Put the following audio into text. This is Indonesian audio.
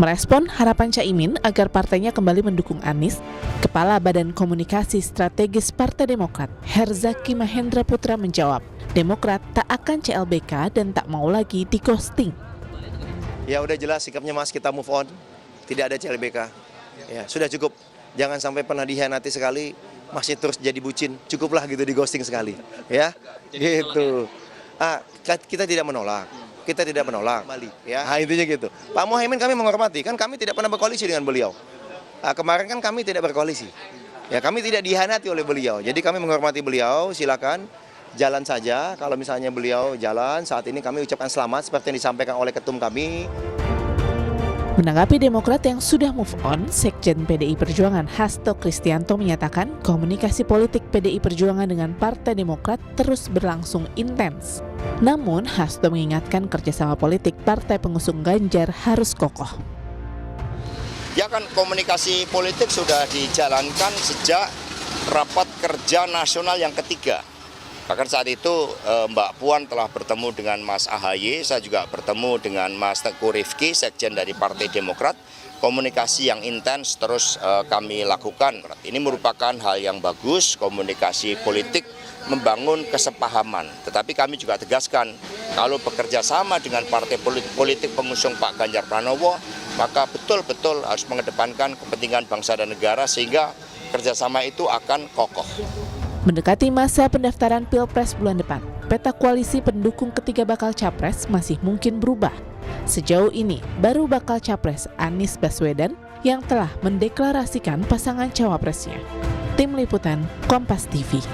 Merespon harapan Caimin agar partainya kembali mendukung Anies, Kepala Badan Komunikasi Strategis Partai Demokrat, Herzaki Mahendra Putra menjawab, Demokrat tak akan CLBK dan tak mau lagi di-ghosting. Ya udah jelas sikapnya Mas, kita move on, tidak ada CLBK. Ya sudah cukup, jangan sampai pernah dihianati sekali, masih terus jadi bucin, cukuplah gitu di ghosting sekali, ya gitu. Kita tidak menolak. Kita tidak menolak, ya. Intinya gitu. Pak Muhaimin kami menghormati, kan kami tidak pernah berkoalisi dengan beliau. Kemarin kan kami tidak berkoalisi, ya kami tidak dihianati oleh beliau. Jadi kami menghormati beliau, silakan jalan saja. Kalau misalnya beliau jalan, saat ini kami ucapkan selamat seperti yang disampaikan oleh ketum kami. Menanggapi Demokrat yang sudah move on, Sekjen PDI Perjuangan Hasto Kristianto menyatakan komunikasi politik PDI Perjuangan dengan Partai Demokrat terus berlangsung intens. Namun, Hasto mengingatkan kerjasama politik partai pengusung Ganjar harus kokoh. Ya kan komunikasi politik sudah dijalankan sejak rapat kerja nasional yang ketiga. Bahkan saat itu Mbak Puan telah bertemu dengan Mas AHY, saya juga bertemu dengan Mas Teguh Rifki, Sekjen dari Partai Demokrat. Komunikasi yang intens terus kami lakukan. Ini merupakan hal yang bagus, komunikasi politik membangun kesepahaman. Tetapi kami juga tegaskan, kalau bekerja sama dengan partai politik pengusung Pak Ganjar Pranowo, maka betul-betul harus mengedepankan kepentingan bangsa dan negara sehingga kerjasama itu akan kokoh. Mendekati masa pendaftaran Pilpres bulan depan, peta koalisi pendukung ketiga bakal capres masih mungkin berubah. Sejauh ini, baru bakal capres Anies Baswedan yang telah mendeklarasikan pasangan cawapresnya. Tim Liputan, Kompas TV.